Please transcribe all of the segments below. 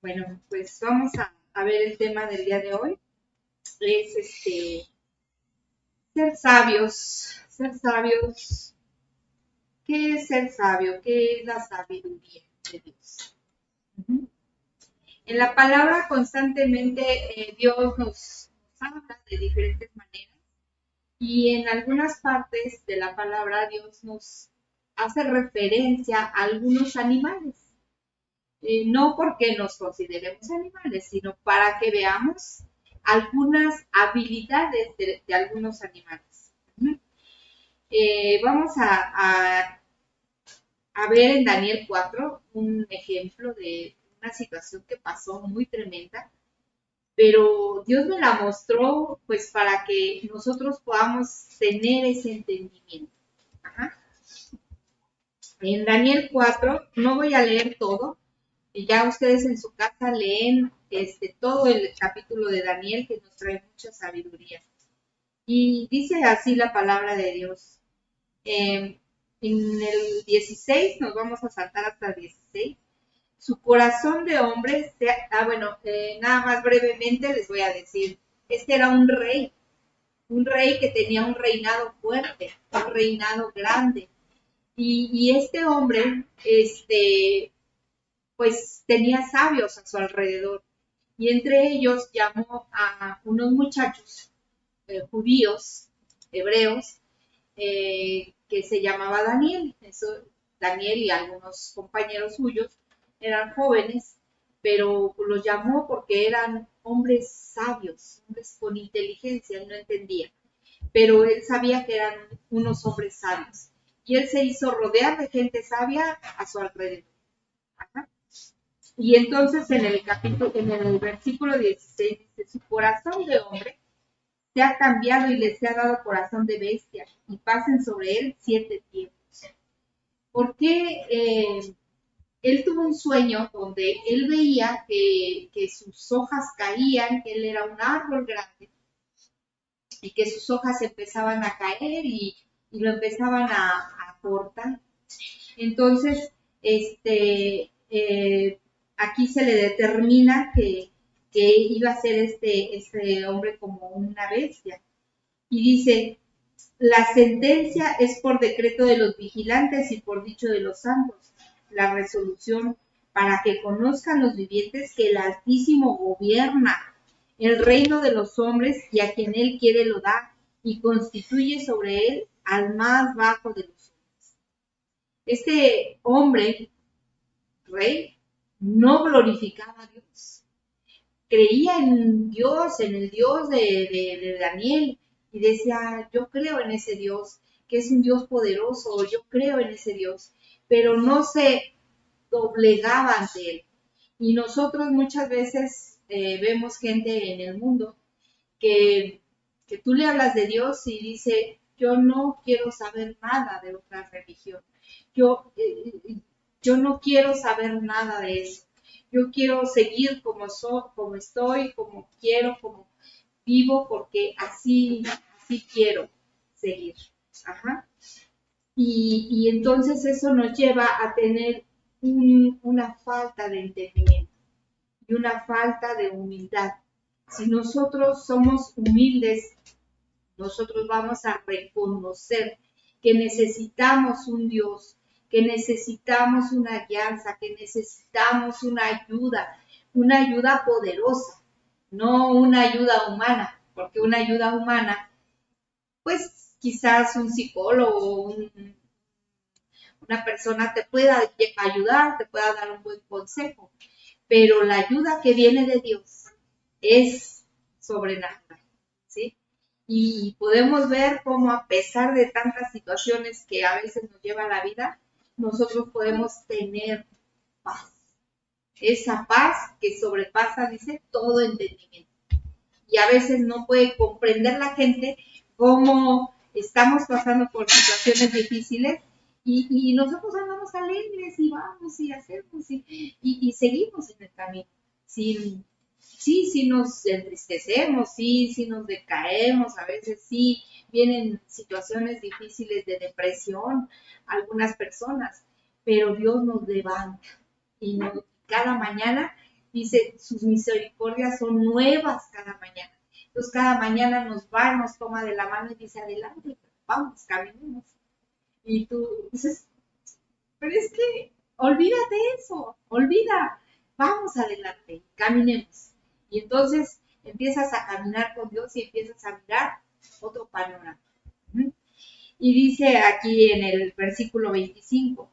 Bueno, pues vamos a ver el tema del día de hoy. Es ser sabios. Ser sabios. ¿Qué es ser sabio? ¿Qué es la sabiduría de Dios? Ujú. En la palabra constantemente Dios nos habla de diferentes maneras y en algunas partes de la palabra Dios nos hace referencia a algunos animales. No porque nos consideremos animales, sino para que veamos algunas habilidades de algunos animales. Vamos a ver en Daniel 4 un ejemplo de una situación que pasó muy tremenda, pero Dios me la mostró pues para que nosotros podamos tener ese entendimiento. Ajá. En Daniel 4, no voy a leer todo, y ya ustedes en su casa leen todo el capítulo de Daniel que nos trae mucha sabiduría. Y dice así la palabra de Dios. En el 16, nos vamos a saltar hasta el 16. Su corazón de hombre, nada más brevemente les voy a decir, este era un rey que tenía un reinado fuerte, un reinado grande. Y este hombre, pues tenía sabios a su alrededor y entre ellos llamó a unos muchachos judíos, hebreos, que se llamaba Daniel. Daniel y algunos compañeros suyos eran jóvenes, pero los llamó porque eran hombres sabios, hombres con inteligencia, él no entendía, pero él sabía que eran unos hombres sabios. Y él se hizo rodear de gente sabia a su alrededor. Ajá. Y entonces en el versículo 16 dice, su corazón de hombre se ha cambiado y les ha dado corazón de bestia y pasen sobre él 7 tiempos. Porque él tuvo un sueño donde él veía que sus hojas caían, que él era un árbol grande y que sus hojas empezaban a caer y lo empezaban a cortar. Entonces, aquí se le determina que iba a ser este hombre como una bestia. Y dice, la sentencia es por decreto de los vigilantes y por dicho de los santos. La resolución para que conozcan los vivientes que el Altísimo gobierna el reino de los hombres y a quien él quiere lo da y constituye sobre él al más bajo de los hombres. Este hombre, rey, no glorificaba a Dios. Creía en Dios, en el Dios de Daniel, y decía, yo creo en ese Dios, que es un Dios poderoso, yo creo en ese Dios, pero no se doblegaba ante él. Y nosotros muchas veces vemos gente en el mundo que, que tú le hablas de Dios y dice, yo no quiero saber nada de otra religión, yo, yo no quiero saber nada de eso, yo quiero seguir como estoy, como quiero, como vivo, porque así quiero seguir. Ajá. Y entonces eso nos lleva a tener una falta de entendimiento y una falta de humildad. Si nosotros somos humildes, nosotros vamos a reconocer que necesitamos un Dios, que necesitamos una guianza, que necesitamos una ayuda poderosa, no una ayuda humana, porque una ayuda humana, pues quizás un psicólogo o una persona te pueda ayudar, te pueda dar un buen consejo, pero la ayuda que viene de Dios es sobrenatural, ¿sí? Y podemos ver cómo a pesar de tantas situaciones que a veces nos lleva la vida, nosotros podemos tener paz. Esa paz que sobrepasa, dice, todo entendimiento. Y a veces no puede comprender la gente cómo estamos pasando por situaciones difíciles y nosotros andamos alegres y vamos y hacemos y seguimos en el camino. Sin, sí nos entristecemos, sí nos decaemos, a veces sí vienen situaciones difíciles de depresión, algunas personas, pero Dios nos levanta y cada mañana dice, sus misericordias son nuevas cada mañana. Entonces cada mañana nos toma de la mano y dice, adelante, vamos, caminemos. Y tú dices, pero es que olvídate eso, vamos adelante, caminemos. Y entonces empiezas a caminar con Dios y empiezas a mirar otro panorama. Y dice aquí en el versículo 25,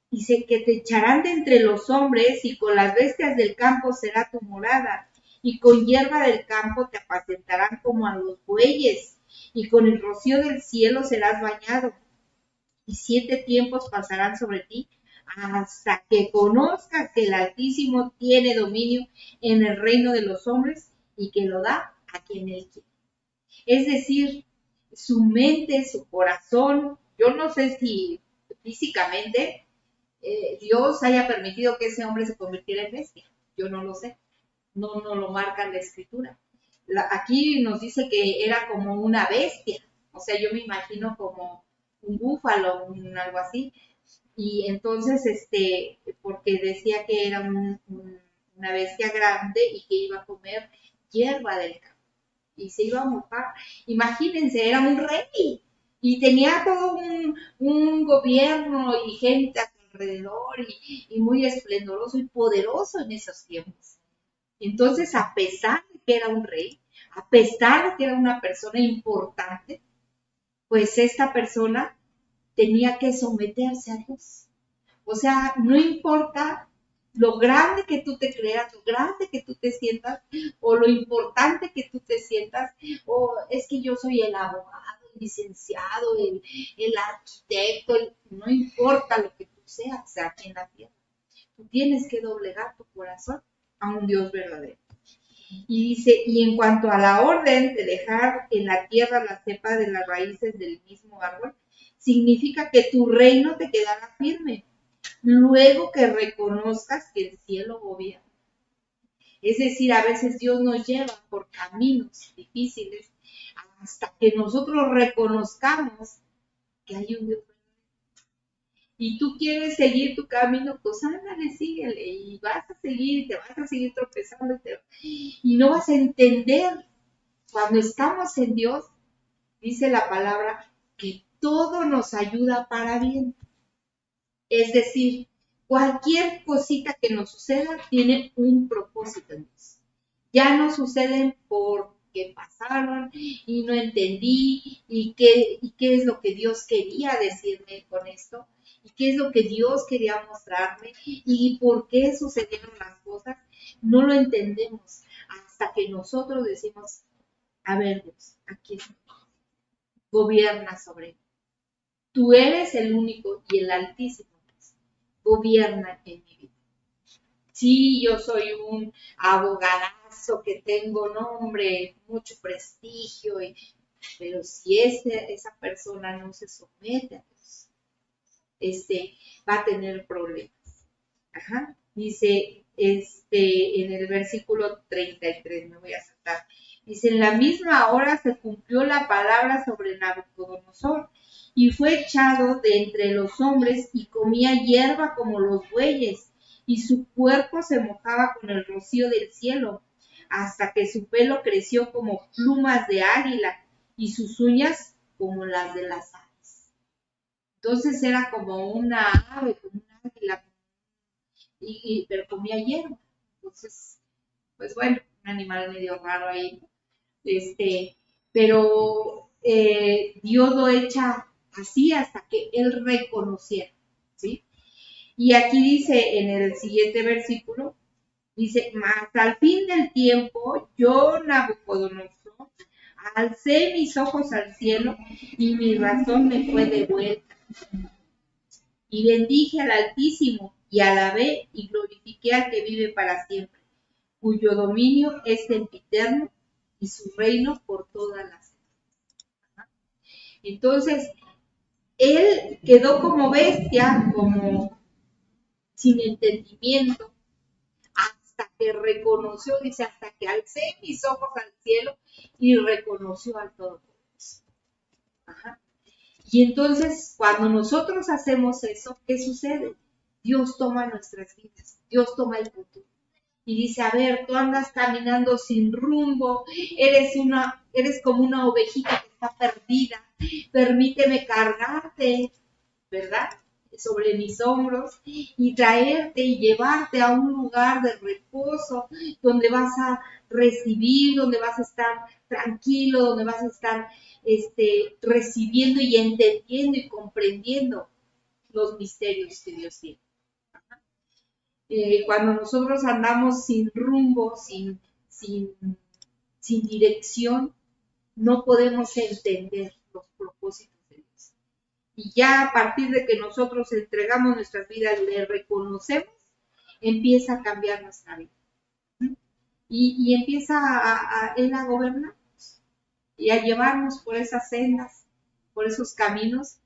dice que te echarán de entre los hombres y con las bestias del campo será tu morada y con hierba del campo te apacentarán como a los bueyes y con el rocío del cielo serás bañado y 7 tiempos pasarán sobre ti hasta que conozcas que el Altísimo tiene dominio en el reino de los hombres y que lo da a quien él quiere. Es decir, su mente, su corazón, yo no sé si físicamente Dios haya permitido que ese hombre se convirtiera en bestia, yo no lo sé, no lo marca la escritura. Aquí nos dice que era como una bestia, o sea, yo me imagino como un búfalo, algo así, y entonces, porque decía que era una bestia grande y que iba a comer hierba del campo y se iba a mojar. Imagínense, era un rey y tenía todo un gobierno y gente a su alrededor y muy esplendoroso y poderoso en esos tiempos. Entonces, a pesar de que era un rey, a pesar de que era una persona importante, pues esta persona tenía que someterse a Dios. O sea, no importa lo grande que tú te creas, lo grande que tú te sientas, o lo importante que tú te sientas, o es que yo soy el abogado, el licenciado, el arquitecto, no importa lo que tú seas aquí en la tierra. Tú tienes que doblegar tu corazón a un Dios verdadero. Y dice, y en cuanto a la orden de dejar en la tierra la cepa de las raíces del mismo árbol, significa que tu reino te quedará firme, luego que reconozcas que el cielo gobierna. Es decir, a veces Dios nos lleva por caminos difíciles hasta que nosotros reconozcamos que hay un Dios. Y tú quieres seguir tu camino, pues ándale, síguele, y vas a seguir, te vas a seguir tropezando, y no vas a entender. Cuando estamos en Dios, dice la palabra, que todo nos ayuda para bien. Es decir, cualquier cosita que nos suceda tiene un propósito en Dios. Ya no suceden porque pasaron y no entendí y qué es lo que Dios quería decirme con esto y qué es lo que Dios quería mostrarme y por qué sucedieron las cosas. No lo entendemos hasta que nosotros decimos, a ver Dios, aquí está, gobierna sobre mí. Tú eres el único y el Altísimo gobierna en mi vida. Sí, yo soy un abogadazo que tengo nombre, mucho prestigio, pero si esa persona no se somete a Dios, va a tener problemas. Ajá. Dice, en el versículo 33, me voy a saltar. Dice, en la misma hora se cumplió la palabra sobre Nabucodonosor y fue echado de entre los hombres y comía hierba como los bueyes y su cuerpo se mojaba con el rocío del cielo hasta que su pelo creció como plumas de águila y sus uñas como las de las aves. Entonces era como una ave, como una águila, pero comía hierba. Entonces, pues bueno, un animal medio raro ahí. Pero Dios lo echa así hasta que él reconociera, ¿sí? Y aquí dice en el siguiente versículo, dice, mas al fin del tiempo, yo, Nabucodonosor, alcé mis ojos al cielo y mi razón me fue devuelta. Y bendije al Altísimo y alabé y glorifiqué al que vive para siempre, cuyo dominio es sempiterno y su reino por todas las edades. Entonces, él quedó como bestia, como sin entendimiento, hasta que reconoció, dice, hasta que alcé mis ojos al cielo y reconoció al Todopoderoso. Ajá. Y entonces, cuando nosotros hacemos eso, ¿qué sucede? Dios toma nuestras vidas, Dios toma el control. y dice, a ver, tú andas caminando sin rumbo, eres como una ovejita que está perdida, permíteme cargarte, ¿verdad? Sobre mis hombros y traerte y llevarte a un lugar de reposo donde vas a recibir, donde vas a estar tranquilo, donde vas a estar recibiendo y entendiendo y comprendiendo los misterios que Dios tiene. Cuando nosotros andamos sin rumbo, sin dirección, no podemos entender los propósitos de Dios. Y ya a partir de que nosotros entregamos nuestras vidas, le reconocemos, empieza a cambiar nuestra vida. Y empieza Él a gobernarnos y a llevarnos por esas sendas, por esos caminos,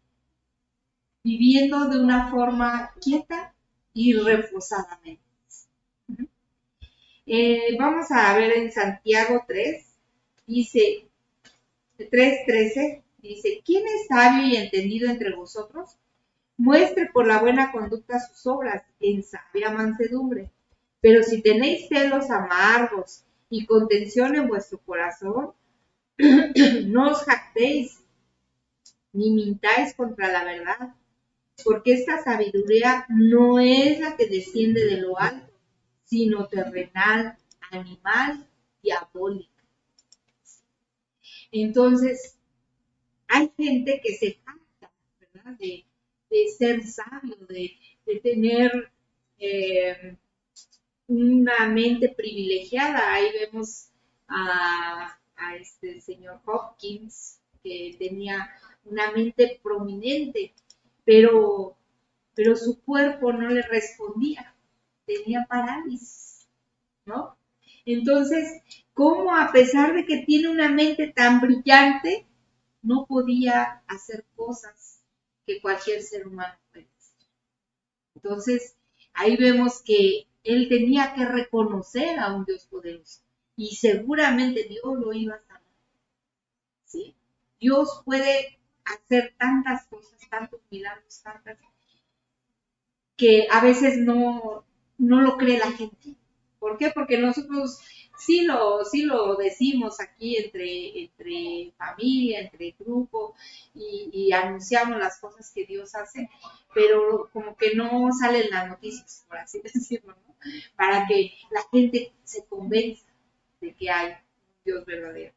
viviendo de una forma quieta y reposadamente. Vamos a ver en Santiago 3, dice 3:13, dice, ¿quién es sabio y entendido entre vosotros? Muestre por la buena conducta sus obras en sabia mansedumbre. Pero si tenéis celos amargos y contención en vuestro corazón, no os jactéis ni mintáis contra la verdad, porque esta sabiduría no es la que desciende de lo alto, sino terrenal, animal, diabólica. Entonces, hay gente que se jacta, ¿verdad? De ser sabio, de tener una mente privilegiada. Ahí vemos a este señor Hopkins, que tenía una mente prominente, pero su cuerpo no le respondía, tenía parálisis, ¿no? Entonces, ¿cómo a pesar de que tiene una mente tan brillante, no podía hacer cosas que cualquier ser humano puede hacer? Entonces, ahí vemos que él tenía que reconocer a un Dios poderoso y seguramente Dios lo iba a sanar, ¿sí? Dios puede hacer tantas cosas, tantos milagros, tantas, que a veces no lo cree la gente. ¿Por qué? Porque nosotros sí lo decimos aquí entre familia, entre grupo, y anunciamos las cosas que Dios hace, pero como que no salen las noticias, por así decirlo, ¿no? Para que la gente se convenza de que hay un Dios verdadero.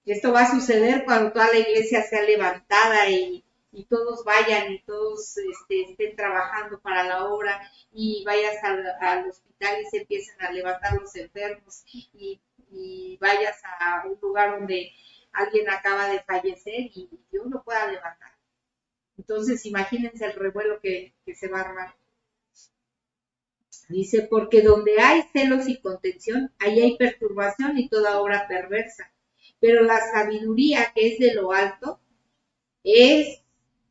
Esto va a suceder cuando toda la iglesia sea levantada y todos vayan y todos estén trabajando para la obra y vayas al hospital y se empiecen a levantar los enfermos y vayas a un lugar donde alguien acaba de fallecer y Dios lo pueda levantar. Entonces imagínense el revuelo que se va a armar. Dice, porque donde hay celos y contención, ahí hay perturbación y toda obra perversa. Pero la sabiduría que es de lo alto es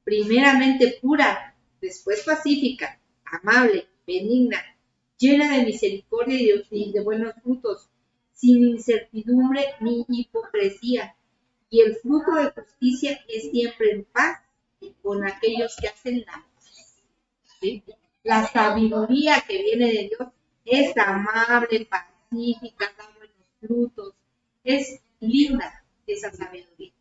primeramente pura, después pacífica, amable, benigna, llena de misericordia y de buenos frutos, sin incertidumbre ni hipocresía. Y el fruto de justicia es siempre en paz con aquellos que hacen la paz. ¿Sí? La sabiduría que viene de Dios es amable, pacífica, da buenos frutos, es linda esa sabiduría.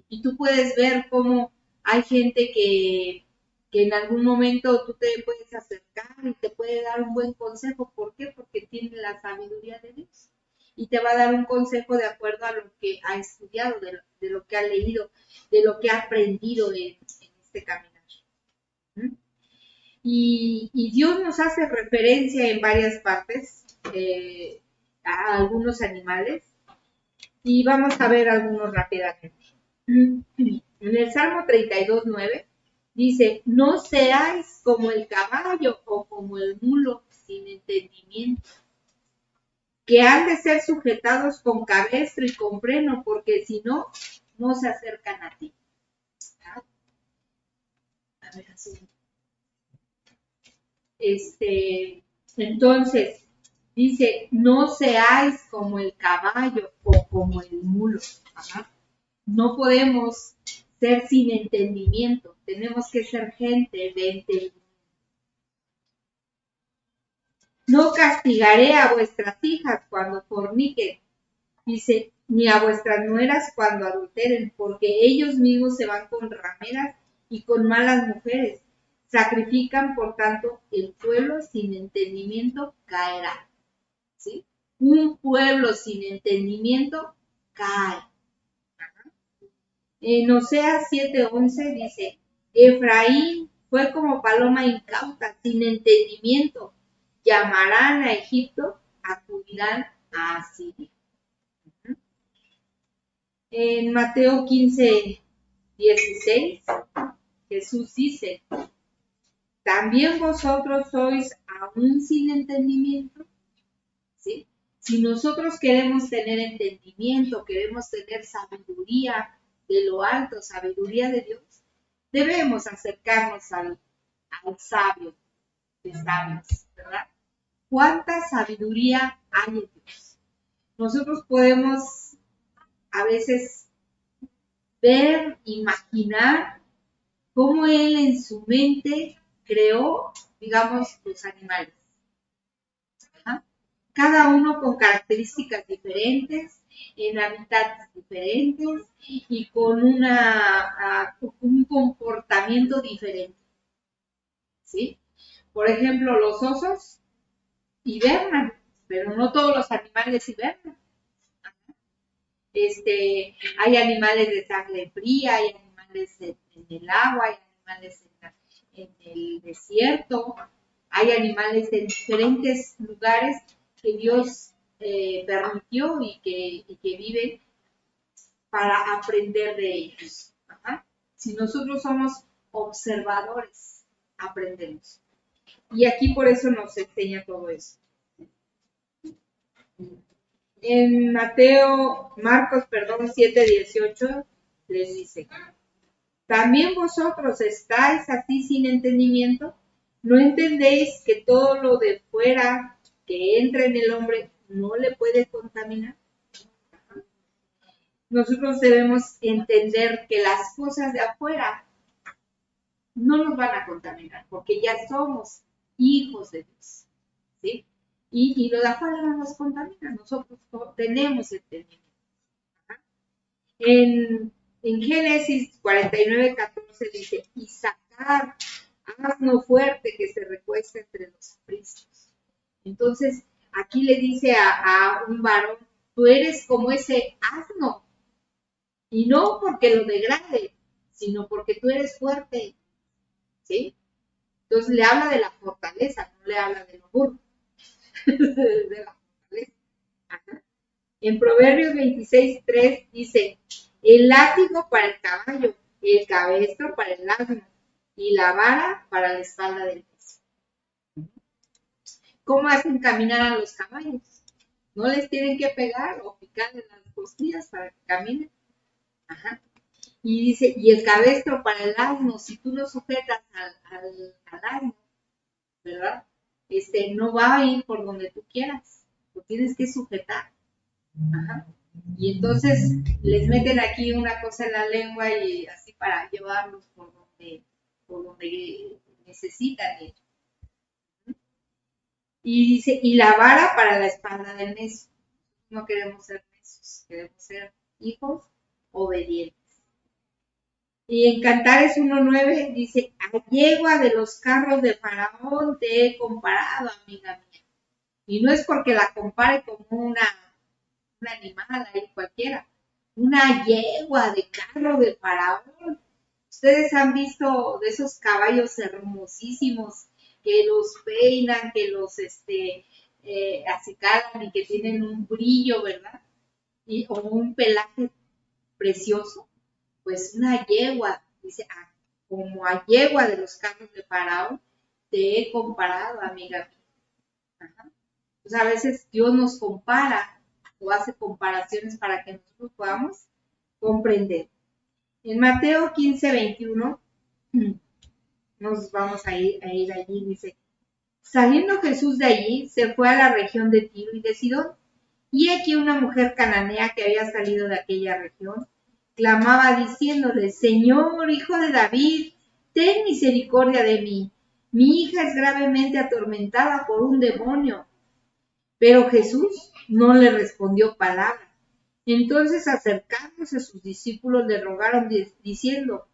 Y tú puedes ver cómo hay gente que en algún momento tú te puedes acercar y te puede dar un buen consejo. ¿Por qué? Porque tiene la sabiduría de Dios. Y te va a dar un consejo de acuerdo a lo que ha estudiado, de lo que ha leído, de lo que ha aprendido en este caminar. Y Dios nos hace referencia en varias partes a algunos animales. Y vamos a ver algunos rápidamente. En el Salmo 32:9 dice, no seáis como el caballo o como el mulo sin entendimiento, que han de ser sujetados con cabestro y con freno, porque si no, no se acercan a ti. A ver, así. Entonces, dice, no seáis como el caballo o como el mulo. Ajá. No podemos ser sin entendimiento, tenemos que ser gente de entendimiento. no castigaré a vuestras hijas cuando forniquen, dice, ni a vuestras nueras cuando adulteren, porque ellos mismos se van con rameras y con malas mujeres. Sacrifican, por tanto, el pueblo sin entendimiento caerá. ¿Sí? Un pueblo sin entendimiento cae. En Oseas 7:11 dice, Efraín fue como paloma incauta, sin entendimiento. Llamarán a Egipto, acudirán a Asiria. En Mateo 15:16, Jesús dice, ¿también vosotros sois aún sin entendimiento? ¿Sí? Si nosotros queremos tener entendimiento, queremos tener sabiduría de lo alto, sabiduría de Dios, debemos acercarnos al sabio de sabios, ¿verdad? ¿Cuánta sabiduría hay en Dios? Nosotros podemos a veces ver, imaginar cómo Él en su mente creó, digamos, los animales. ¿Ah? Cada uno con características diferentes, en hábitats diferentes y con un comportamiento diferente. ¿Sí? Por ejemplo, los osos hibernan, pero no todos los animales hibernan. Hay animales de sangre fría, hay animales en el agua, hay animales en el desierto, hay animales en diferentes lugares que Dios permitió y que viven para aprender de ellos. Ajá. Si nosotros somos observadores, aprendemos. Y aquí por eso nos enseña todo eso. En Marcos 7:18 les dice, ¿también vosotros estáis así sin entendimiento? ¿No entendéis que todo lo de fuera que entra en el hombre no le puede contaminar? Nosotros debemos entender que las cosas de afuera no nos van a contaminar, porque ya somos hijos de Dios, ¿sí? Y lo de afuera no nos contamina, nosotros tenemos entendimiento. En Génesis 49:14 dice, y sacar asno fuerte que se recuesta entre los apriscos. Entonces, aquí le dice a un varón, tú eres como ese asno, y no porque lo degrade, sino porque tú eres fuerte, ¿sí? Entonces le habla de la fortaleza, no le habla de lo burro, de la fortaleza. Ajá. En Proverbios 26:3 dice, el látigo para el caballo, el cabestro para el asno, y la vara para la espalda del necio. ¿Cómo hacen caminar a los caballos? No les tienen que pegar o picar en las costillas para que caminen. Ajá. Y dice, y el cabestro para el asno, si tú no sujetas al asno, ¿verdad? No va a ir por donde tú quieras, lo tienes que sujetar. Ajá. Y entonces les meten aquí una cosa en la lengua y así para llevarlos por donde necesitan ir. Y dice, y la vara para la espalda del necio. No queremos ser necios, queremos ser hijos obedientes. Y en Cantares 1:9 dice, a yegua de los carros de Faraón te he comparado, amiga mía. Y no es porque la compare como un animal ahí cualquiera, una yegua de carro de Faraón. Ustedes han visto de esos caballos hermosísimos que los peinan, que los acicalan y que tienen un brillo, ¿verdad? O un pelaje precioso. Pues una yegua, dice, como a yegua de los carros de Faraón, te he comparado, amiga mía. Ajá. Pues a veces Dios nos compara o hace comparaciones para que nosotros podamos comprender. En Mateo 15:21 nos vamos a ir allí, dice, saliendo Jesús de allí, se fue a la región de Tiro y de Sidón, y aquí una mujer cananea que había salido de aquella región, clamaba diciéndole, Señor, hijo de David, ten misericordia de mí. mi hija es gravemente atormentada por un demonio. Pero Jesús no le respondió palabra. Entonces, acercándose a sus discípulos, le rogaron diciendo,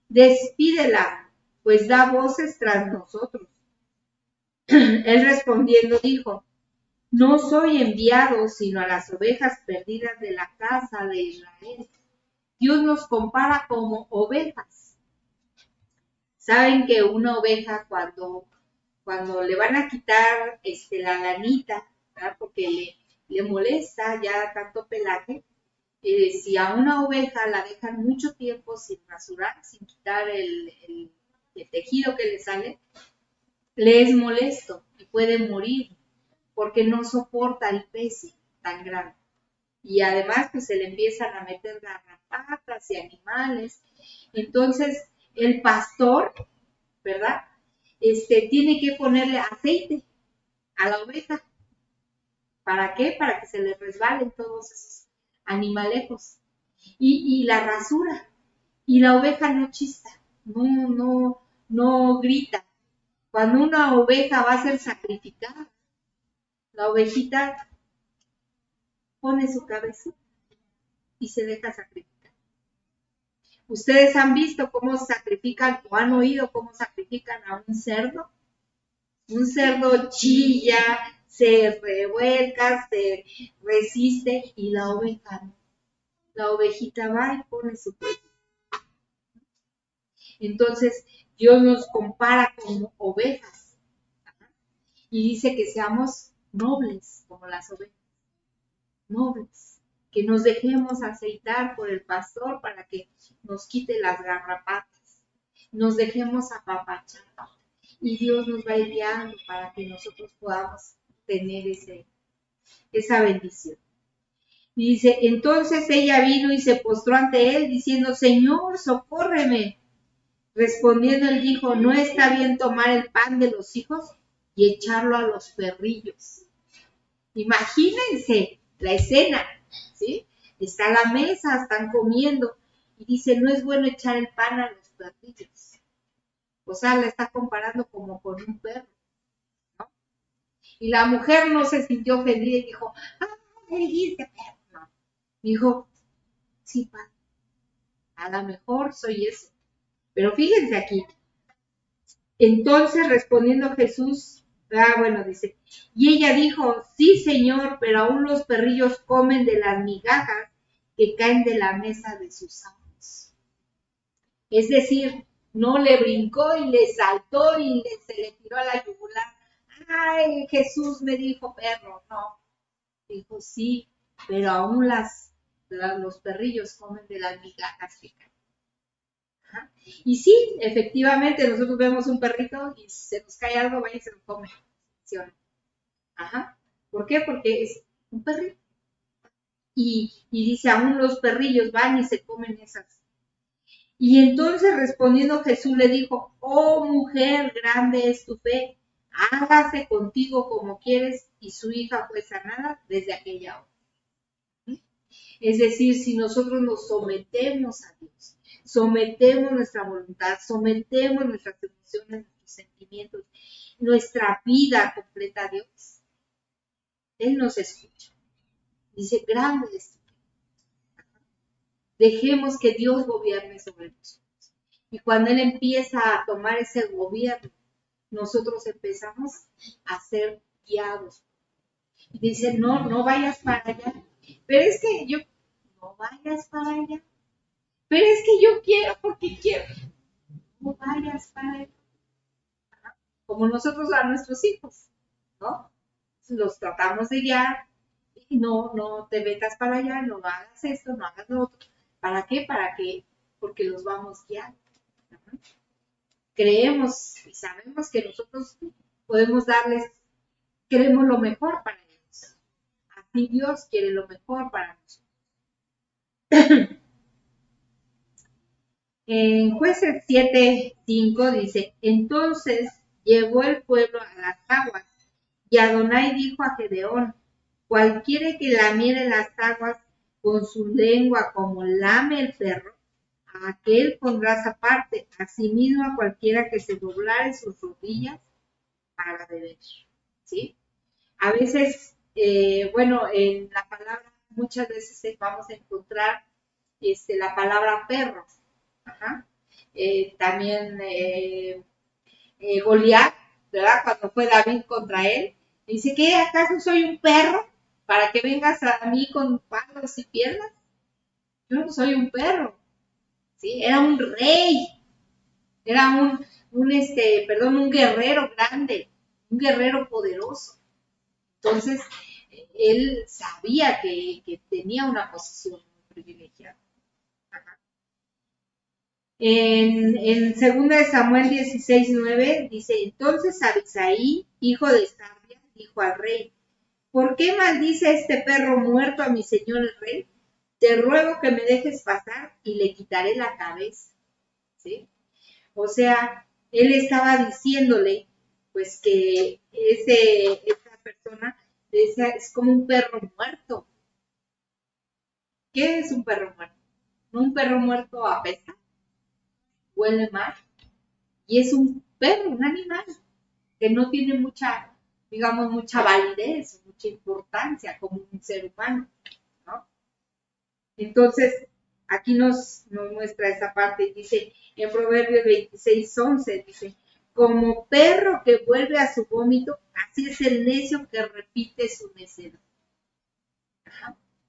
despídela, pues da voces tras nosotros. Él respondiendo dijo, no soy enviado sino a las ovejas perdidas de la casa de Israel. Dios nos compara como ovejas. Saben que una oveja cuando le van a quitar la lanita, ¿verdad? Porque le molesta ya tanto pelaje, si a una oveja la dejan mucho tiempo sin rasurar, sin quitar el tejido que le sale, le es molesto y puede morir porque no soporta el peso tan grande. Y además pues se le empiezan a meter garrapatas y animales. Entonces el pastor, ¿verdad? Tiene que ponerle aceite a la oveja. ¿Para qué? Para que se le resbalen todos esos animalejos. Y la rasura. Y la oveja no chista, no grita. Cuando una oveja va a ser sacrificada, la ovejita pone su cabeza y se deja sacrificar. ¿Ustedes han visto cómo sacrifican o han oído cómo sacrifican a un cerdo? Un cerdo chilla, se revuelca, se resiste y la oveja no. La ovejita va y pone su cuello. Entonces, Dios nos compara como ovejas y dice que seamos nobles como las ovejas, nobles, que nos dejemos aceitar por el pastor para que nos quite las garrapatas, nos dejemos apapachar y Dios nos va guiando para que nosotros podamos tener esa bendición. Y dice, entonces ella vino y se postró ante él diciendo, Señor, socórreme. Respondiendo él dijo, no está bien tomar el pan de los hijos y echarlo a los perrillos. Imagínense la escena, ¿sí? Está a la mesa, están comiendo y dice, no es bueno echar el pan a los perrillos. O sea, la está comparando como con un perro, ¿no? Y la mujer no se sintió ofendida y dijo, me dijiste perro. No. Dijo, sí, pa, a lo mejor soy eso. Pero fíjense aquí, entonces respondiendo Jesús, dice, y ella dijo, sí Señor, pero aún los perrillos comen de las migajas que caen de la mesa de sus amos. Es decir, no le brincó y le saltó y se le tiró a la yugular. Ay, Jesús me dijo perro, no. Dijo, sí, pero aún los perrillos comen de las migajas que caen. Ajá. Y sí, efectivamente, nosotros vemos un perrito y se nos cae algo, vaya y se lo come. ¿Sí o no? Ajá. ¿Por qué? Porque es un perrito. Y dice, aún los perrillos van y se comen esas. Y entonces respondiendo Jesús le dijo, oh mujer, grande es tu fe, hágase contigo como quieres, y su hija fue sanada desde aquella hora. Es decir, si nosotros nos sometemos a Dios, sometemos nuestra voluntad, sometemos nuestras emociones, nuestros sentimientos, nuestra vida completa a Dios, Él nos escucha. Dice, grande es tu fe. Dejemos que Dios gobierne sobre nosotros. Y cuando Él empieza a tomar ese gobierno, nosotros empezamos a ser guiados. Y dice, no vayas para allá. Pero es que no vayas para allá. Pero es que yo quiero porque quiero. No vayas para allá. Como nosotros a nuestros hijos, ¿no? Los tratamos de guiar. Y no te metas para allá, no hagas esto, no hagas lo otro. ¿Para qué? Porque los vamos guiando. Creemos y sabemos que nosotros queremos lo mejor para ellos. Así Dios quiere lo mejor para nosotros. En Jueces 7:5 dice, entonces llegó el pueblo a las aguas, y Adonai dijo a Gedeón, cualquiera que lamiere las aguas con su lengua como lame el perro, a aquel pondrás aparte, asimismo a cualquiera que se doblare sus rodillas para beber, ¿sí? A veces, bueno, en la palabra muchas veces vamos a encontrar la palabra perro. Ajá. También Goliat, ¿verdad? Cuando fue David contra él, dice, ¿qué acaso soy un perro para que vengas a mí con palos y piedras? Yo no soy un perro, ¿sí? Era un rey, era un guerrero grande, un guerrero poderoso. Entonces, él sabía que tenía una posición privilegiada. Ajá. En 2 Samuel 16:9 dice, entonces Abisaí, hijo de Sarvia, dijo al rey, ¿por qué maldice este perro muerto a mi señor el rey? Te ruego que me dejes pasar y le quitaré la cabeza. ¿Sí? O sea, él estaba diciéndole, pues que esa persona es como un perro muerto. ¿Qué es un perro muerto? Un perro muerto apesta, huele mal, y es un perro, un animal, que no tiene mucha, digamos, mucha validez, mucha importancia como un ser humano, ¿no? Entonces, aquí nos muestra esa parte y dice, en Proverbios 26:11, dice, como perro que vuelve a su vómito, así es el necio que repite su necedad.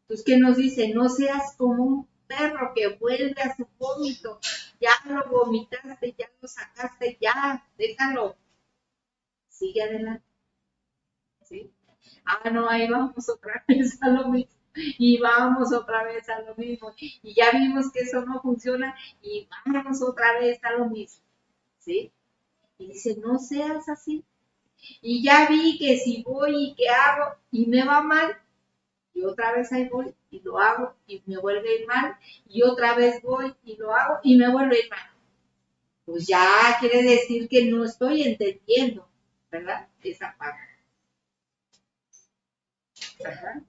Entonces, ¿qué nos dice? No seas como un perro que vuelve a su vómito, ya lo vomitaste, ya lo sacaste, ya, déjalo, sigue adelante, ¿sí? Ah, no, ahí vamos otra vez a lo mismo, y vamos otra vez a lo mismo, y ya vimos que eso no funciona, y vamos otra vez a lo mismo, ¿sí? Y dice, no seas así, y ya vi que si voy y que hago, y me va mal, y otra vez ahí voy y lo hago y me vuelve a ir mal, y otra vez voy y lo hago y me vuelve a ir mal. Pues ya quiere decir que no estoy entendiendo, ¿verdad? Esa parte. Ajá.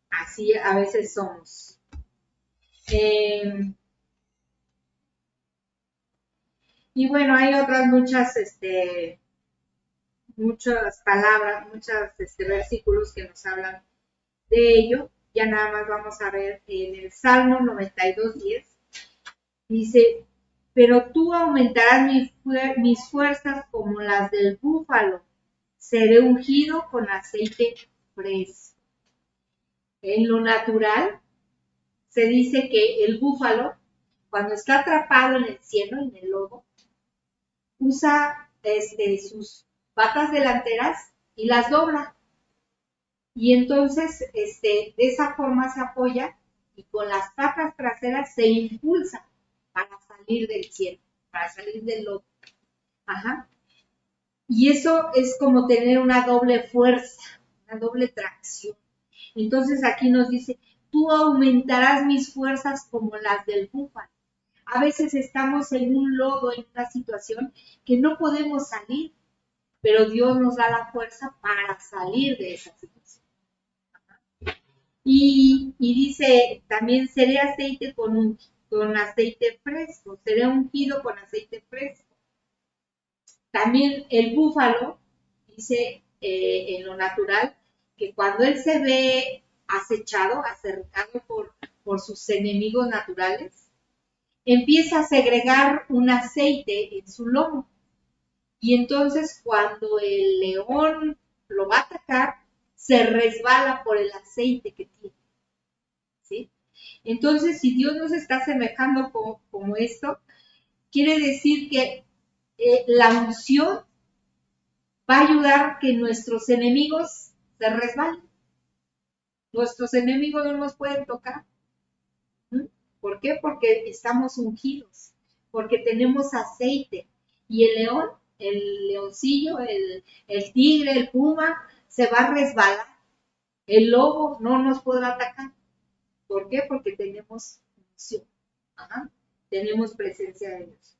Así a veces somos. Y bueno, hay otras muchas palabras, muchos versículos que nos hablan de ello. Ya nada más vamos a ver en el Salmo 92:10. Dice, pero tú aumentarás mis fuerzas como las del búfalo. Seré ungido con aceite fresco. En lo natural, se dice que el búfalo, cuando está atrapado en el cielo, en el lodo, usa sus patas delanteras y las dobla. Y entonces, de esa forma se apoya y con las patas traseras se impulsa para salir del cielo, para salir del lodo. Ajá. Y eso es como tener una doble fuerza, una doble tracción. Entonces aquí nos dice, tú aumentarás mis fuerzas como las del búfalo. A veces estamos en un lodo, en una situación que no podemos salir, pero Dios nos da la fuerza para salir de esa situación. Y dice, también seré aceite con aceite fresco, seré ungido con aceite fresco. También el búfalo, dice en lo natural, que cuando él se ve acechado, acercado por sus enemigos naturales, empieza a segregar un aceite en su lomo. Y entonces cuando el león lo va a atacar, se resbala por el aceite que tiene. ¿Sí? Entonces, si Dios nos está semejando como esto, quiere decir que la unción va a ayudar que nuestros enemigos se resbalen. Nuestros enemigos no nos pueden tocar. ¿Por qué? Porque estamos ungidos, porque tenemos aceite. Y el león, el leoncillo, el tigre, el puma, se va a resbalar. El lobo no nos podrá atacar. ¿Por qué? Porque tenemos unción. Ajá. Tenemos presencia de Dios.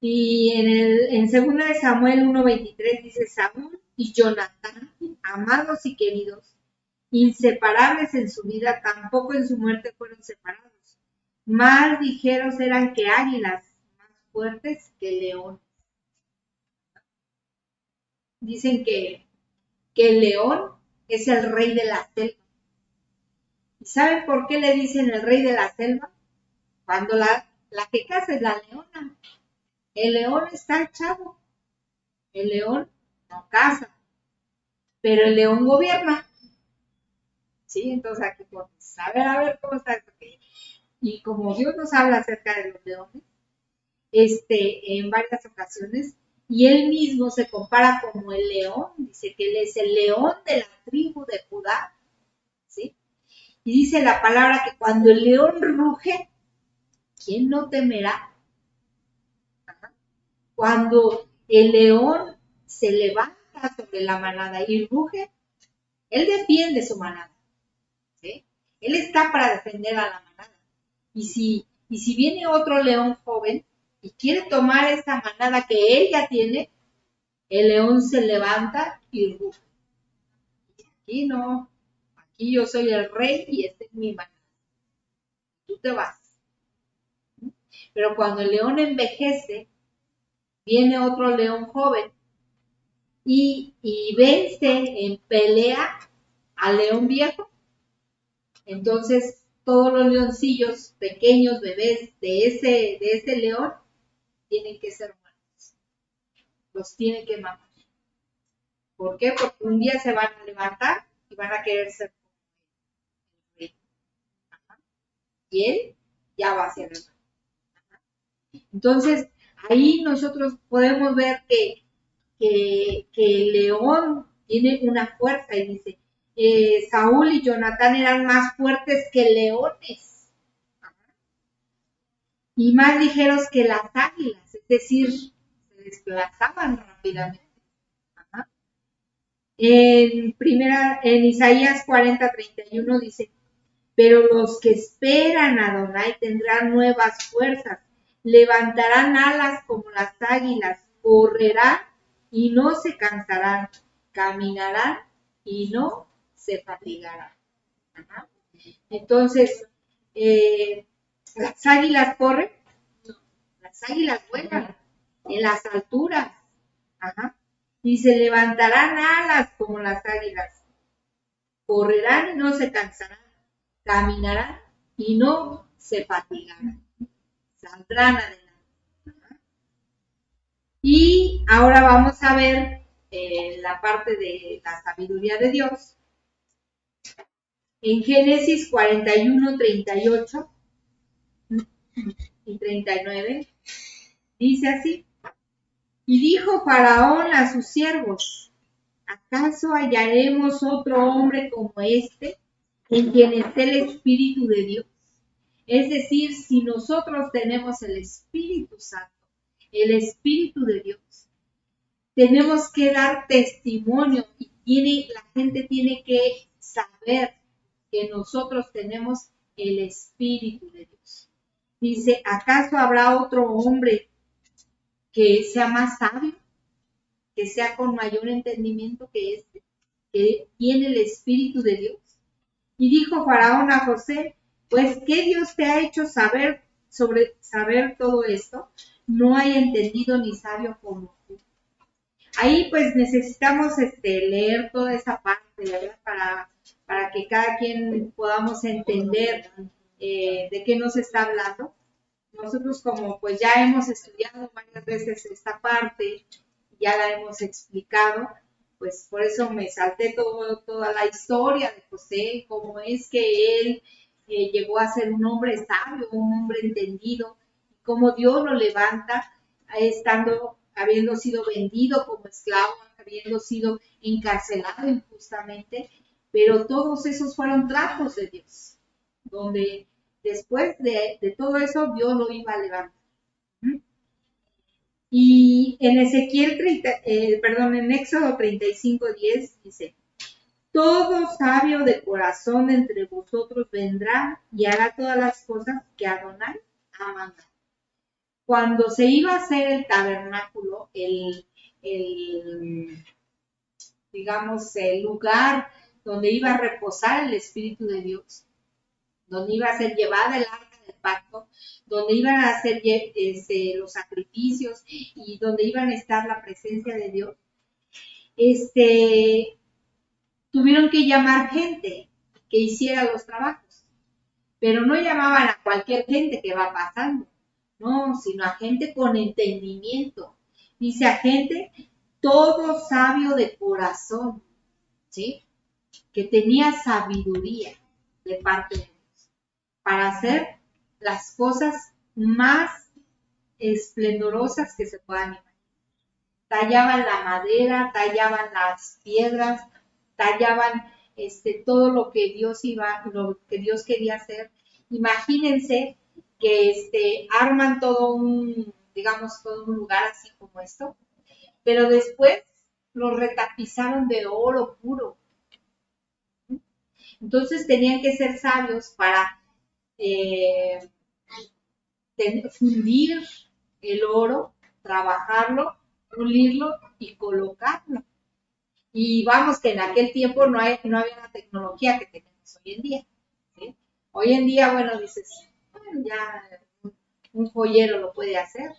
Y en 2 Samuel 1:23 dice, Saúl y Jonatán, amados y queridos, inseparables en su vida, tampoco en su muerte fueron separados. más ligeros eran que águilas, más fuertes que leones. Dicen que el león es el rey de la selva. ¿Y saben por qué le dicen el rey de la selva? Cuando la que caza es la leona. El león está echado. El león no caza, pero el león gobierna. ¿Sí? Entonces aquí podemos a ver cómo está esto. Y como Dios nos habla acerca de los leones, en varias ocasiones, y él mismo se compara como el león, dice que él es el león de la tribu de Judá, ¿sí? Y dice la palabra que cuando el león ruge, ¿quién no temerá? Cuando el león se levanta sobre la manada y ruge, él defiende su manada, ¿sí? Él está para defender a la manada. Y si viene otro león joven y quiere tomar esa manada que él ya tiene, el león se levanta y ruge. Aquí no, aquí yo soy el rey y esta es mi manada. Tú te vas. Pero cuando el león envejece, viene otro león joven y vence en pelea al león viejo. Entonces todos los leoncillos pequeños, bebés de ese león, tienen que ser muertos. Los tienen que matar. ¿Por qué? Porque un día se van a levantar y van a querer ser rey. Y él ya va a ser el rey. Entonces, ahí nosotros podemos ver que el león tiene una fuerza y dice, Saúl y Jonatán eran más fuertes que leones y más ligeros que las águilas, es decir, se desplazaban rápidamente. Ajá. En Isaías 40:31 dice, pero los que esperan a Adonai tendrán nuevas fuerzas, levantarán alas como las águilas, correrán y no se cansarán, caminarán y no se fatigarán. Ajá. Entonces, las águilas corren, no, las águilas vuelan en las alturas. Ajá. Y se levantarán alas como las águilas, correrán y no se cansarán, caminarán y no se fatigarán, saldrán adelante. Y ahora vamos a ver la parte de la sabiduría de Dios. En Génesis 41, 38 y 39, dice así, y dijo Faraón a sus siervos, ¿acaso hallaremos otro hombre como este, en quien esté el Espíritu de Dios? Es decir, si nosotros tenemos el Espíritu Santo, el Espíritu de Dios, tenemos que dar testimonio y la gente tiene que saber que nosotros tenemos el Espíritu de Dios. Dice, ¿acaso habrá otro hombre que sea más sabio, que sea con mayor entendimiento que este, que tiene el Espíritu de Dios? Y dijo Faraón a José, pues, ¿qué Dios te ha hecho saber todo esto? No hay entendido ni sabio como tú. Ahí pues necesitamos leer toda esa parte, ¿verdad? Para que cada quien podamos entender de qué nos está hablando. Nosotros como pues ya hemos estudiado varias veces esta parte, ya la hemos explicado, pues por eso me salté toda la historia de José, cómo es que él llegó a ser un hombre sabio, un hombre entendido, cómo Dios lo levanta habiendo sido vendido como esclavo, habiendo sido encarcelado injustamente, pero todos esos fueron tratos de Dios, donde después de todo eso Dios lo iba a levantar. Y en en Éxodo 35:10 dice, todo sabio de corazón entre vosotros vendrá y hará todas las cosas que Adonai ha mandado. Cuando se iba a hacer el tabernáculo, digamos, el lugar donde iba a reposar el Espíritu de Dios, donde iba a ser llevada el arca del pacto, donde iban a hacer los sacrificios y donde iban a estar la presencia de Dios, tuvieron que llamar gente que hiciera los trabajos, pero no llamaban a cualquier gente que va pasando, no, sino a gente con entendimiento. Dice a gente todo sabio de corazón, ¿sí? Que tenía sabiduría de parte de Dios para hacer las cosas más esplendorosas que se puedan imaginar. Tallaban la madera, tallaban las piedras, tallaban todo lo que Dios quería hacer. Imagínense que arman todo un lugar así como esto, pero después lo retapizaron de oro puro. Entonces tenían que ser sabios para fundir el oro, trabajarlo, pulirlo y colocarlo. Y vamos, que en aquel tiempo no había la tecnología que tenemos hoy en día, ¿sí? Hoy en día, bueno, dices, bueno, ya un joyero lo puede hacer,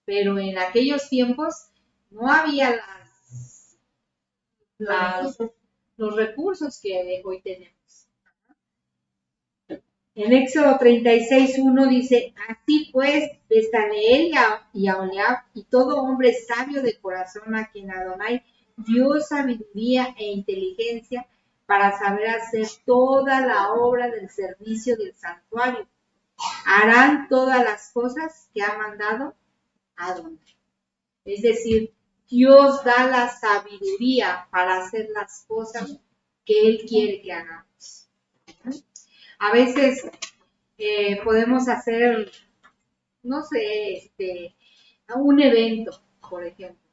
pero en aquellos tiempos no había los recursos que hoy tenemos. En Éxodo 36:1 dice, así pues, Bezaleel y Aholiab y todo hombre sabio de corazón a quien Adonai dio sabiduría e inteligencia para saber hacer toda la obra del servicio del santuario. Harán todas las cosas que ha mandado Adonai. Es decir, Dios da la sabiduría para hacer las cosas que Él quiere que hagamos. A veces podemos hacer, no sé, un evento, por ejemplo.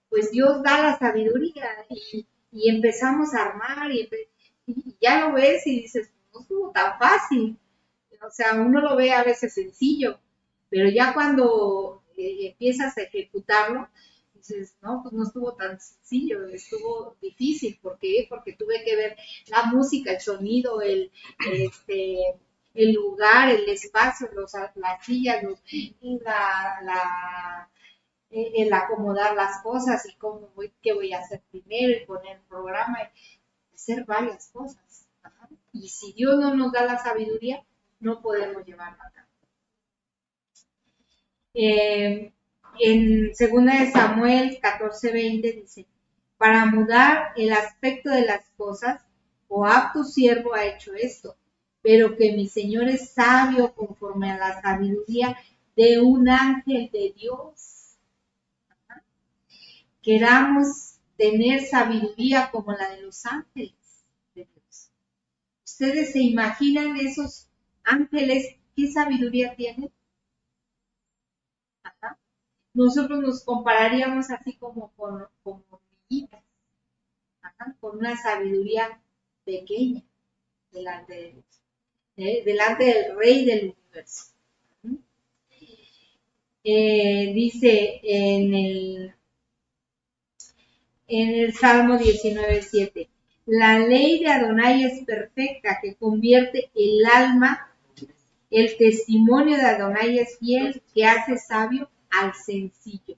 Pues Dios da la sabiduría y empezamos a armar y ya lo ves y dices, no estuvo tan fácil. O sea, uno lo ve a veces sencillo, pero ya cuando empiezas a ejecutarlo, dices, no, pues no estuvo tan sencillo, estuvo difícil. ¿Por qué? Porque tuve que ver la música, el sonido, el lugar, el espacio, las sillas, el acomodar las cosas y qué voy a hacer primero y poner el programa, hacer varias cosas. Ajá. Y si Dios no nos da la sabiduría, no podemos llevarla a cabo. En 2 de Samuel 14:20 dice, para mudar el aspecto de las cosas, Joab tu siervo ha hecho esto, pero que mi Señor es sabio conforme a la sabiduría de un ángel de Dios. Ajá. Queramos tener sabiduría como la de los ángeles de Dios. ¿Ustedes se imaginan esos ángeles qué sabiduría tienen? Ajá. Nosotros nos compararíamos así como con hormiguitas, con una sabiduría pequeña delante de Dios, delante del Rey del universo. Dice en el Salmo 19:7, la ley de Adonai es perfecta, que convierte el alma, el testimonio de Adonai es fiel, que hace sabio al sencillo.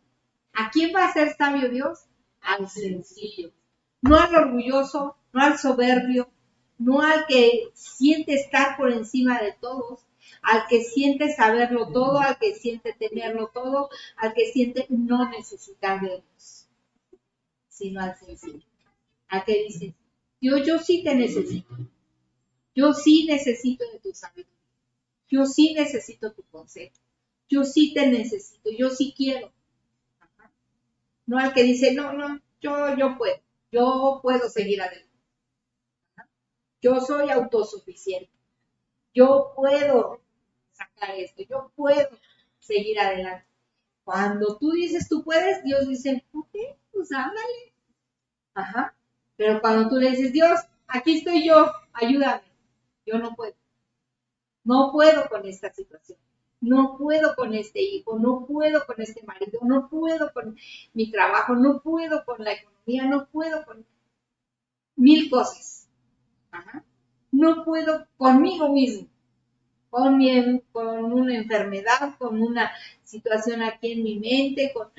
¿A quién va a ser sabio Dios? Al sencillo. No al orgulloso, no al soberbio, no al que siente estar por encima de todos, al que siente saberlo todo, al que siente tenerlo todo, al que siente no necesitar de Dios, sino al sencillo. Al que dice, Dios, yo sí te necesito. Yo sí necesito de tu sabiduría. Yo sí necesito tu consejo. Yo sí te necesito. Yo sí quiero. Ajá. No al que dice, no, yo puedo. Yo puedo seguir adelante. Ajá. Yo soy autosuficiente. Yo puedo sacar esto. Yo puedo seguir adelante. Cuando tú dices tú puedes, Dios dice, ok, pues ándale. Ajá. Pero cuando tú le dices, Dios, aquí estoy yo, ayúdame. Yo no puedo. No puedo con esta situación. No puedo con este hijo, no puedo con este marido, no puedo con mi trabajo, no puedo con la economía, no puedo con 1000 cosas. Ajá. No puedo conmigo mismo. con una enfermedad, con una situación aquí en mi mente, con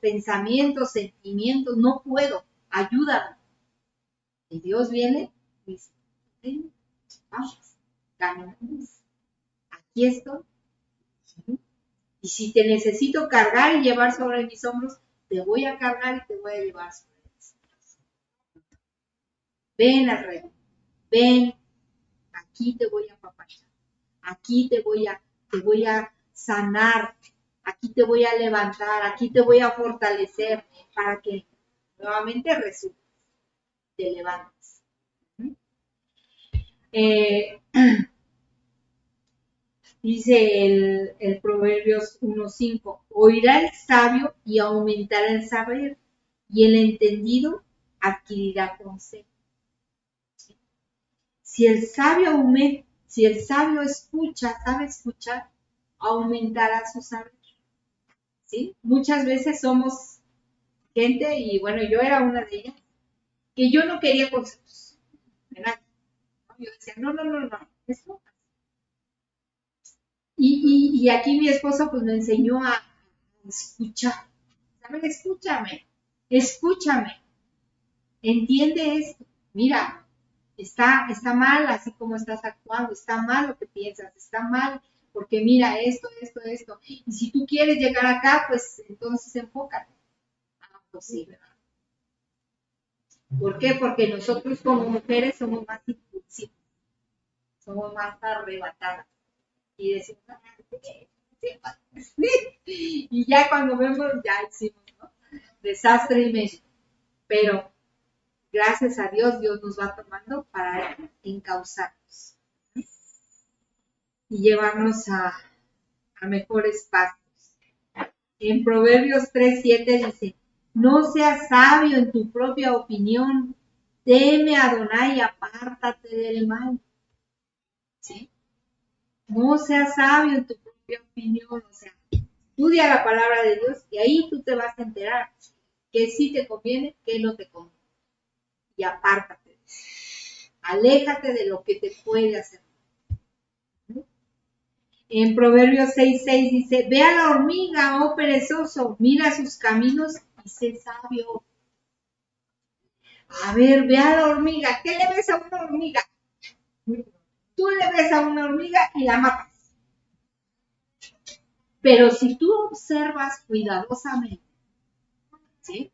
pensamientos, sentimientos, no puedo, ayúdame. Y Dios viene y dice, ven, vamos, caminamos, aquí estoy. Y si te necesito cargar y llevar sobre mis hombros, te voy a cargar y te voy a llevar sobre mis hombros. Ven al rey, ven, aquí te voy a apapachar, aquí te voy a sanar, aquí te voy a levantar, aquí te voy a fortalecer para que nuevamente resultes, te levantes. Dice el Proverbios 1:5, oirá el sabio y aumentará el saber, y el entendido adquirirá consejo. Si el sabio escucha, sabe escuchar, aumentará su saber. ¿Sí? Muchas veces somos gente, y bueno, yo era una de ellas, que yo no quería consejos. ¿Verdad? Yo decía, no, eso. Y aquí mi esposo pues me enseñó a escuchar. ¿Sabes? Escúchame, entiende esto. Mira, está mal así como estás actuando, está mal lo que piensas, está mal porque mira esto. Y si tú quieres llegar acá, pues entonces enfócate. Ah, pues sí, ¿verdad? ¿Por qué? Porque nosotros como mujeres somos más impulsivas, somos más arrebatadas. Y decimos, sí. Y ya cuando vemos, ya hicimos, ¿no? Desastre y medio. Pero gracias a Dios, Dios nos va tomando para encauzarnos y llevarnos a mejores pasos. En Proverbios 3:7 dice, no seas sabio en tu propia opinión, teme a Adonai y apártate del mal. ¿Sí? No seas sabio en tu propia opinión, o sea, estudia la palabra de Dios y ahí tú te vas a enterar que sí te conviene, que no te conviene. Y apártate. Aléjate de lo que te puede hacer. En Proverbios 6:6 dice, ve a la hormiga, oh perezoso, mira sus caminos y sé sabio. A ver, ve a la hormiga. ¿Qué le ves a una hormiga? Tú le ves a una hormiga y la matas. Pero si tú observas cuidadosamente, ¿sí?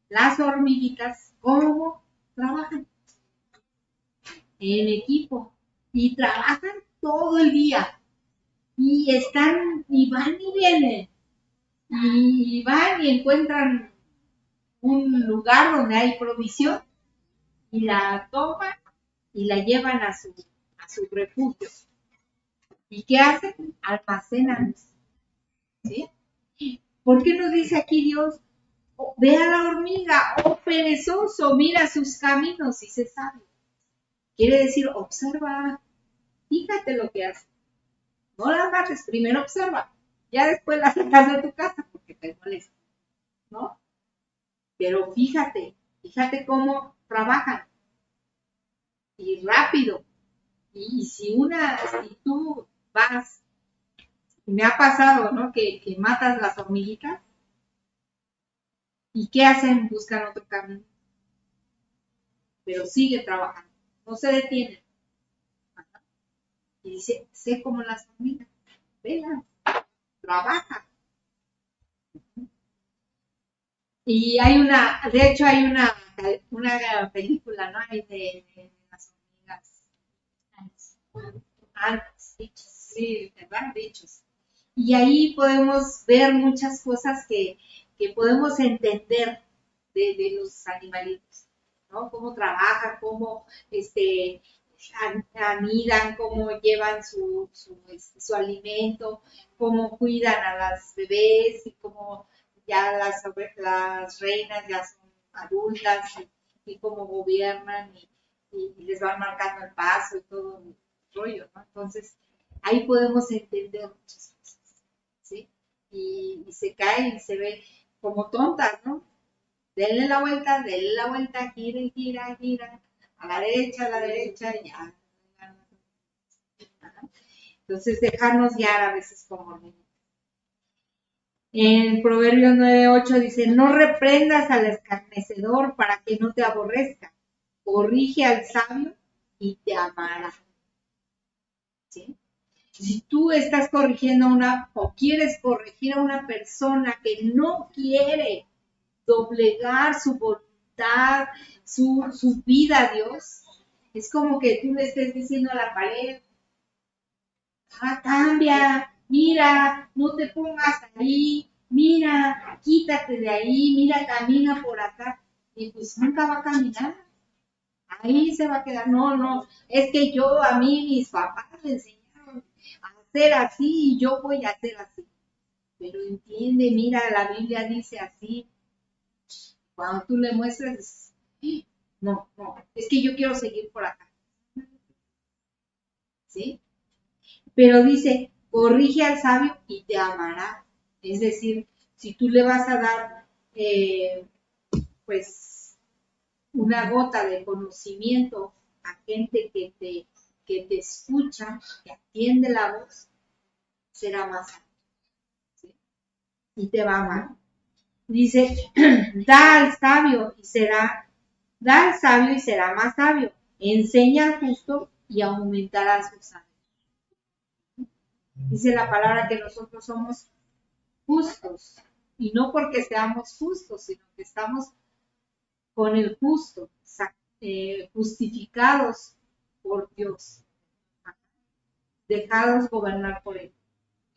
Las hormiguitas, cómo trabajan en equipo y trabajan todo el día y están y van y vienen y van y encuentran un lugar donde hay provisión y la toman y la llevan a su refugio. ¿Y qué hacen? Almacenan. ¿Sí? ¿Por qué nos dice aquí Dios? Oh, ve a la hormiga, oh perezoso, mira sus caminos y se sabe. Quiere decir, observa, fíjate lo que hace. No la mates, primero observa, ya después la sacas de tu casa porque te molesta, ¿no? Pero fíjate cómo trabajan y rápido. Y si tú vas, me ha pasado, ¿no? Que matas las hormiguitas y ¿qué hacen? Buscan otro camino, pero sigue trabajando, no se detienen. Y dice, sé como las hormigas, velas, trabaja. Y de hecho hay una película, ¿no? Hay de las hormigas. Antes, dichos, sí, ¿verdad? Dichos. Y ahí podemos ver muchas cosas que podemos entender de los animalitos, ¿no? Cómo trabajan, cómo anidan, cómo llevan su alimento, cómo cuidan a las bebés y cómo ya las reinas ya son adultas y cómo gobiernan y les van marcando el paso y todo el rollo, ¿no? Entonces, ahí podemos entender muchas cosas, ¿sí? Y se caen y se ven como tontas, ¿no? Denle la vuelta, gira, a la derecha, y ya. Entonces, dejarnos guiar a veces como niños. En Proverbios 9:8 dice, no reprendas al escarnecedor para que no te aborrezca. Corrige al sabio y te amará. ¿Sí? Si tú estás corrigiendo o quieres corregir a una persona que no quiere doblegar su voluntad, su vida a Dios, es como que tú le estés diciendo a la pared, cambia, mira, no te pongas ahí, mira, quítate de ahí, mira, camina por acá. Y pues nunca va a caminar. Ahí se va a quedar. No, es que a mí mis papás me enseñaron a hacer así y yo voy a hacer así. Pero entiende, mira, la Biblia dice así. Cuando tú le muestras, no, es que yo quiero seguir por acá. ¿Sí? Pero dice, corrige al sabio y te amará. Es decir, si tú le vas a dar, pues, una gota de conocimiento a gente que te escucha, que atiende la voz, será más sabio. ¿Sí? Y te va a amar. Dice, da al sabio y será más sabio. Enseña al justo y aumentará su sabiduría. Dice la palabra que nosotros somos justos, y no porque seamos justos, sino que estamos con el justo, justificados por Dios, dejados gobernar por Él.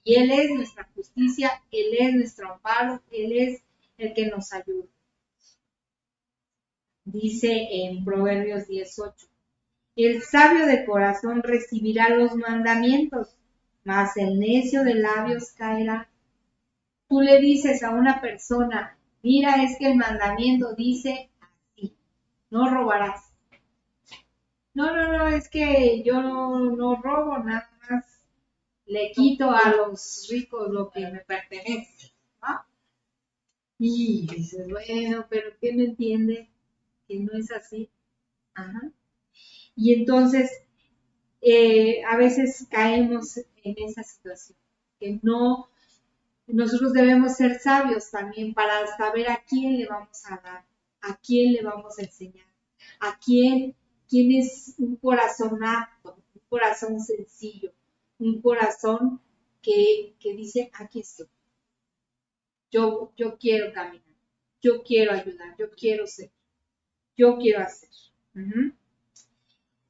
Y Él es nuestra justicia, Él es nuestro amparo, Él es el que nos ayuda. Dice en Proverbios 18, el sabio de corazón recibirá los mandamientos, mas el necio de labios caerá. Tú le dices a una persona, mira, es que el mandamiento dice así, no robarás. No, es que yo no robo, nada más le quito a los ricos lo que me pertenece, ¿no? Y dices, bueno, pero ¿qué me entiende? Que no es así. Ajá. Y entonces, a veces caemos en esa situación, que no, nosotros debemos ser sabios también para saber a quién le vamos a dar, a quién le vamos a enseñar, a quién es un corazón apto, un corazón sencillo, un corazón que dice, aquí estoy, yo quiero caminar, yo quiero ayudar, yo quiero ser, yo quiero hacer. Uh-huh.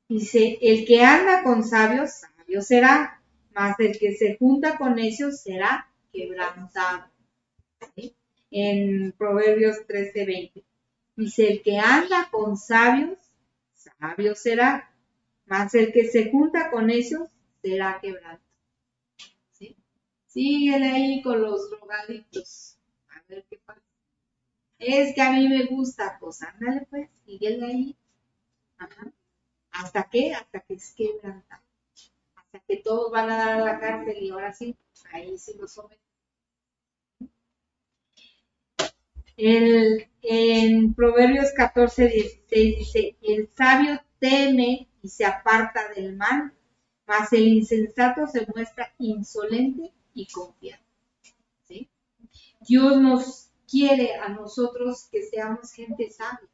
Dice, el que anda con sabios, sabio será, mas el que se junta con necios será quebrantado. ¿Sí? En Proverbios 13:20. Dice, el que anda con sabios, sabio será, mas el que se junta con necios será quebrantado. ¿Sí? Síguele ahí con los drogadictos. A ver qué pasa. Es que a mí me gusta, pues ándale pues, síguele ahí. Ajá. ¿Hasta qué? Hasta que es quebrantado. Hasta que todos van a dar a la cárcel y ahora sí, ahí sí lo someten. En Proverbios 14:16 dice, el sabio teme y se aparta del mal, mas el insensato se muestra insolente y confiado. ¿Sí? Dios nos quiere a nosotros que seamos gente sabia.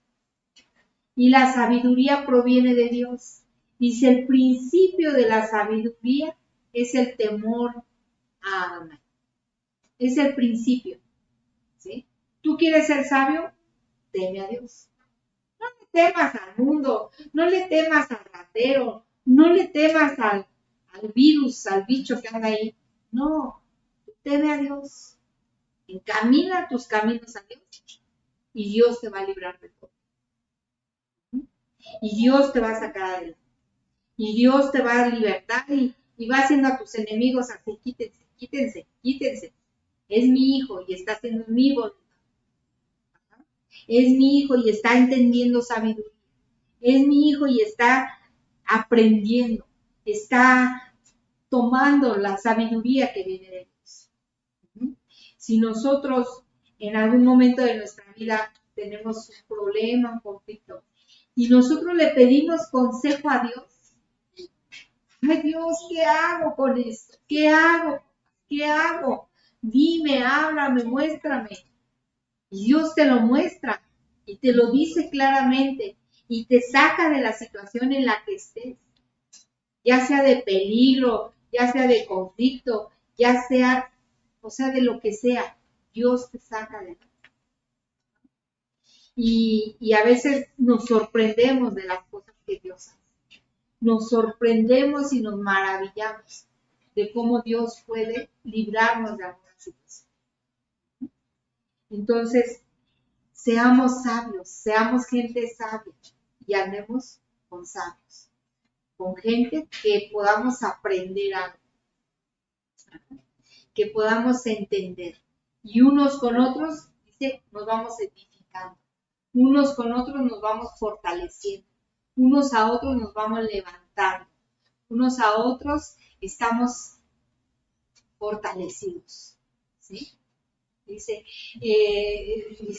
Y la sabiduría proviene de Dios. Dice, el principio de la sabiduría es el temor a Adonai. Es el principio. ¿Sí? ¿Tú quieres ser sabio? Teme a Dios. No le temas al mundo, no le temas al ratero, no le temas al virus, al bicho que anda ahí. No, teme a Dios. Encamina tus caminos a Dios y Dios te va a librar de todo. Y Dios te va a sacar adelante. Y Dios te va a libertar y va haciendo a tus enemigos así, quítense. Es mi hijo y está haciendo mi voluntad. Es mi hijo y está entendiendo sabiduría. Es mi hijo y está aprendiendo. Está tomando la sabiduría que viene de Dios. Si nosotros en algún momento de nuestra vida tenemos un problema, un conflicto, y nosotros le pedimos consejo a Dios, Ay Dios, ¿qué hago con esto? ¿Qué hago? ¿Qué hago? Dime, háblame, muéstrame. Y Dios te lo muestra y te lo dice claramente y te saca de la situación en la que estés, ya sea de peligro, ya sea de conflicto, ya sea, o sea, de lo que sea, Dios te saca de eso. Y a veces nos sorprendemos de las cosas que Dios hace. Nos sorprendemos y nos maravillamos de cómo Dios puede librarnos de alguna situación. Entonces, seamos sabios, seamos gente sabia y andemos con sabios, con gente que podamos aprender algo, que podamos entender. Y unos con otros, dice, nos vamos edificando. Unos con otros nos vamos fortaleciendo. Unos a otros nos vamos levantando. Unos a otros estamos fortalecidos. ¿Sí? Dice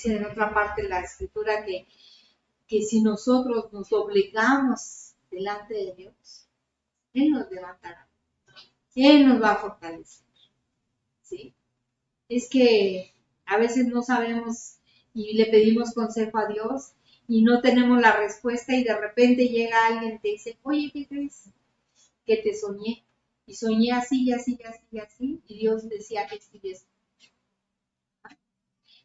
en otra parte de la escritura que si nosotros nos doblegamos delante de Dios, Él nos levantará. Él nos va a fortalecer. ¿Sí? Es que a veces no sabemos y le pedimos consejo a Dios y no tenemos la respuesta y de repente llega alguien y te dice, oye, ¿qué crees? Que te soñé. Y soñé así, y así, y así, y así. Y Dios decía que esto.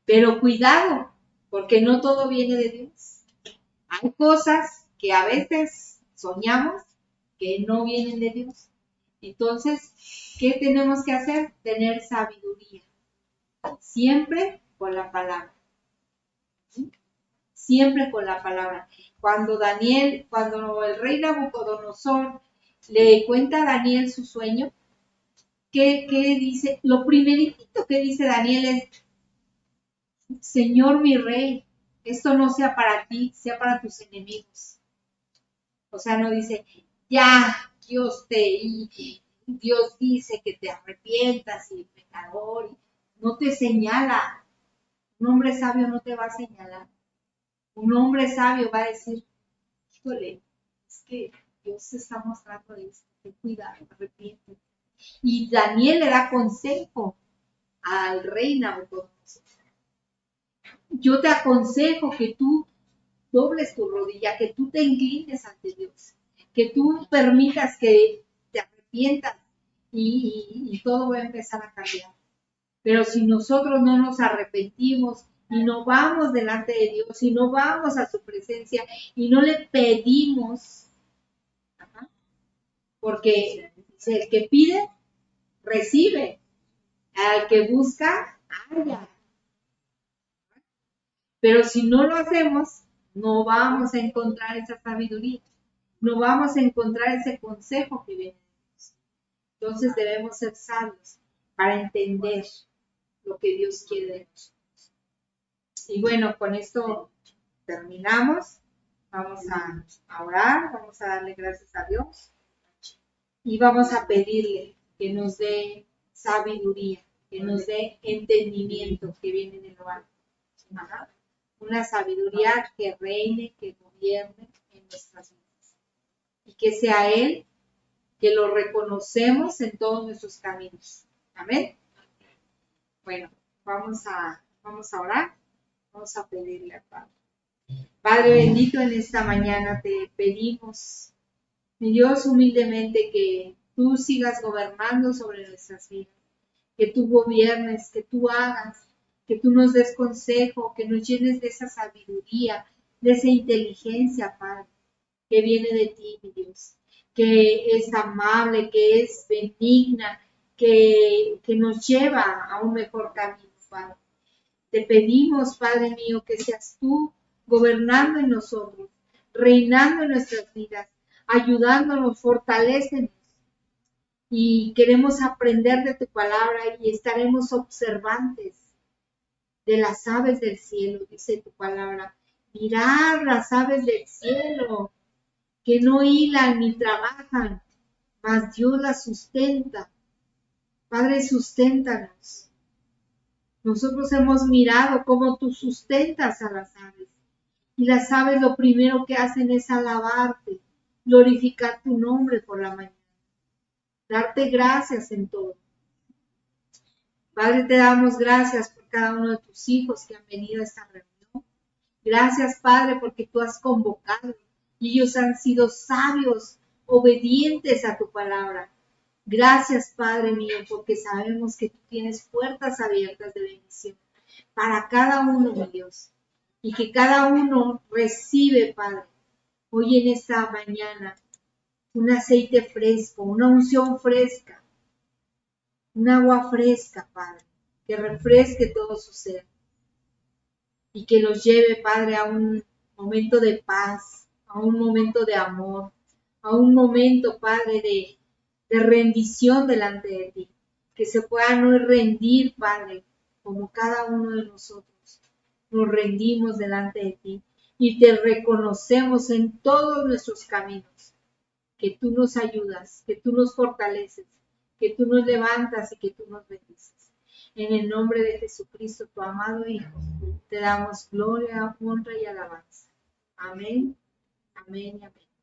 Pero cuidado, porque no todo viene de Dios. Hay cosas que a veces soñamos que no vienen de Dios. Entonces, ¿qué tenemos que hacer? Tener sabiduría. Siempre con la palabra. ¿Sí? Siempre con la palabra. Cuando el rey Nabucodonosor le cuenta a Daniel su sueño, ¿qué dice? Lo primerito que dice Daniel es, Señor mi rey, esto no sea para ti, sea para tus enemigos. O sea, no dice, ya, Dios dice que te arrepientas y pecador. No te señala. Un hombre sabio no te va a señalar. Un hombre sabio va a decir, híjole, es que Dios se está mostrando esto, ten cuidado, arrepiéntete. Y Daniel le da consejo al rey Nabucodonosor. Yo te aconsejo que tú dobles tu rodilla, que tú te inclines ante Dios, que tú permitas que te arrepientas y todo va a empezar a cambiar. Pero si nosotros no nos arrepentimos y no vamos delante de Dios y no vamos a su presencia y no le pedimos, porque el que pide, recibe, al que busca, halla. Pero si no lo hacemos, no vamos a encontrar esa sabiduría, no vamos a encontrar ese consejo que viene de Dios. Entonces debemos ser sabios para entender lo que Dios quiere de nosotros. Y bueno, con esto terminamos. Vamos a orar, vamos a darle gracias a Dios y vamos a pedirle que nos dé sabiduría, que nos dé entendimiento que viene de lo alto. Una sabiduría que reine, que gobierne en nuestras vidas. Y que sea Él que lo reconocemos en todos nuestros caminos. Amén. Bueno, vamos a orar, vamos a pedirle al Padre. Padre bendito, en esta mañana te pedimos, mi Dios, humildemente que tú sigas gobernando sobre nuestras vidas, que tú gobiernes, que tú hagas, que tú nos des consejo, que nos llenes de esa sabiduría, de esa inteligencia, Padre, que viene de ti, mi Dios, que es amable, que es benigna, que nos lleva a un mejor camino, Padre. Te pedimos, Padre mío, que seas tú gobernando en nosotros, reinando en nuestras vidas, ayudándonos, fortalécenos. Y queremos aprender de tu palabra y estaremos observantes de las aves del cielo, dice tu palabra. Mirad las aves del cielo, que no hilan ni trabajan, mas Dios las sustenta. Padre, susténtanos. Nosotros hemos mirado cómo tú sustentas a las aves. Y las aves lo primero que hacen es alabarte, glorificar tu nombre por la mañana. darte gracias en todo. Padre, te damos gracias por cada uno de tus hijos que han venido a esta reunión. Gracias, Padre, porque tú has convocado y ellos han sido sabios, obedientes a tu palabra. Gracias, Padre mío, porque sabemos que tú tienes puertas abiertas de bendición para cada uno, mi Dios, y que cada uno recibe, Padre, hoy en esta mañana un aceite fresco, una unción fresca, un agua fresca, Padre, que refresque todo su ser y que los lleve, Padre, a un momento de paz, a un momento de amor, a un momento, Padre, de rendición delante de ti, que se puedan hoy rendir, Padre, como cada uno de nosotros nos rendimos delante de ti y te reconocemos en todos nuestros caminos, que tú nos ayudas, que tú nos fortaleces, que tú nos levantas y que tú nos bendices. En el nombre de Jesucristo, tu amado Hijo, te damos gloria, honra y alabanza. Amén, amén y amén.